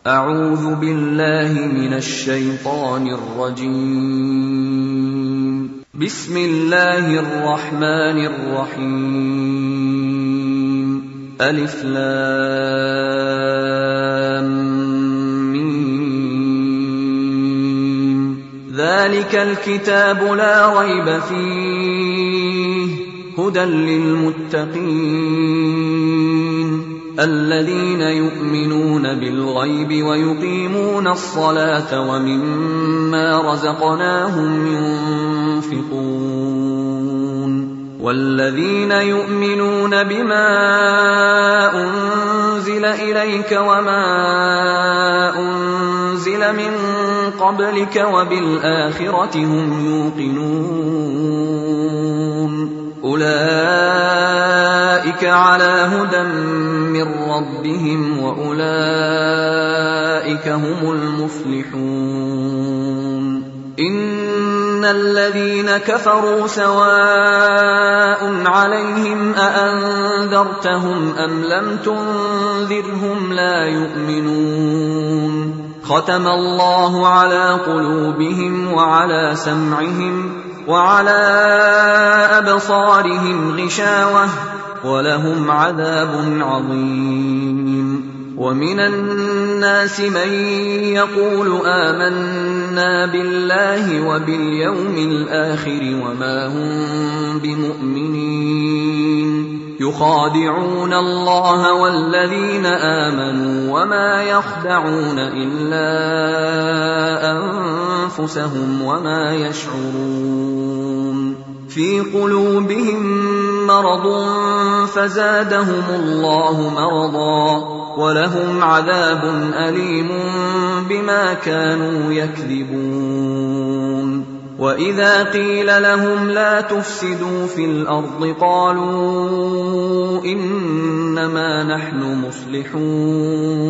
أعوذ بالله من الشيطان الرجيم. بسم الله الرحمن الرحيم. ألف لام ميم. ذلك الكتاب لا ريب فيه هدى للمتقين الذين يؤمنون بالغيب ويقيمون الصلاة ومما رزقناهم ينفقون والذين يؤمنون بما أنزل إليك وما أنزل من قبلك وبالآخرة هم يوقنون أولئك على هدى من ربهم وأولئك هم المفلحون. إن الذين كفروا سواء عليهم أأنذرتهم أم لم تنذرهم لا يؤمنون. ختم الله على قلوبهم وعلى سمعهم وعلى أبصارهم غشاوة ولهم عذاب عظيم. ومن الناس من يقول آمنا بالله وباليوم الآخر وما هم بمؤمنين يخادعون الله والذين آمنوا وما يخدعون إلا أنفسهم وما يشعرون. في قلوبهم مرض فزادهم الله مرضا ولهم عذاب أليم بما كانوا يكذبون. وإذا قيل لهم لا تفسدوا في الأرض قالوا إنما نحن مصلحون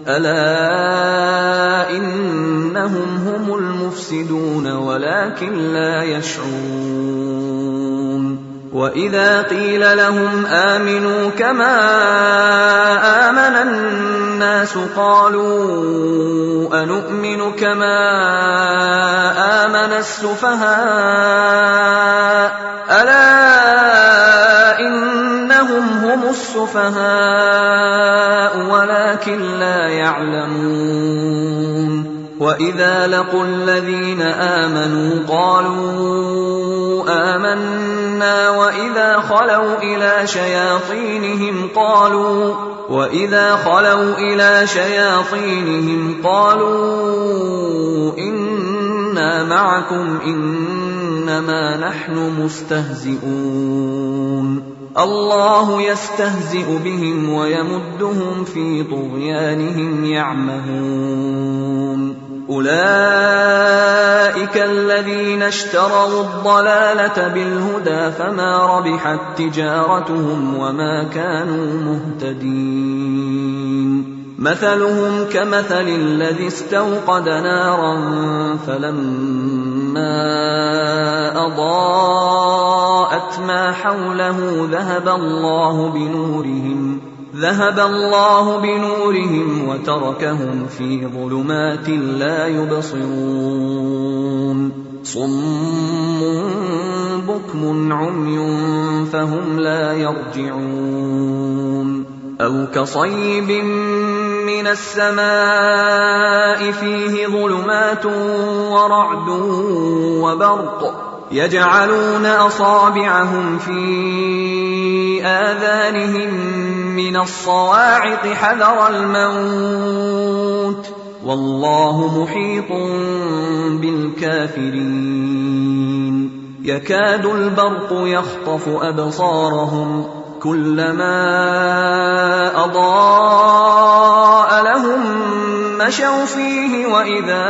ألا إنهم هم المفسدون ولكن لا يشعرون. وإذا قيل لهم آمنوا كما آمن الناس قالوا أنؤمن كما آمن السفهاء ألا إنهم هم السفهاء ولكن لا يعلمون. وإذا لقوا الذين آمنوا قالوا آمنا وإذا خلوا إلى شياطينهم قالوا إنا معكم إنما نحن مستهزئون. الله يستهزئ بهم ويمدهم في طغيانهم يعمهون. أولئك الذين اشتروا الضلالة بالهدى فما ربحت تجارتهم وما كانوا مهتدين. مثلهم كمثل الذي استوقد نارا فلما أضاءت ما حوله ذهب الله بنورهم وتركهم في ظلمات لا يبصرون. صم بكم عمي فهم لا يرجعون. أو كصيب من السماء فيه ظلمات ورعد وبرق يجعلون أصابعهم في آذانهم من الصواعق حذر الموت والله محيط بالكافرين. يكاد البرق يخطف أبصارهم كلما أضاء لهم مشوا فيه وإذا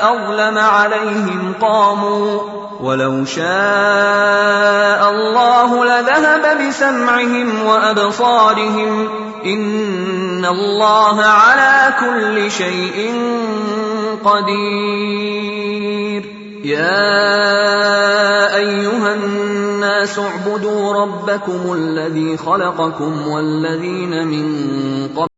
أظلم عليهم قاموا ولو شاء الله لذهب بسمعهم وأبصارهم إن الله على كل شيء قدير. يا أيها الناس اعبدوا ربكم الذي خلقكم والذين من قبلكم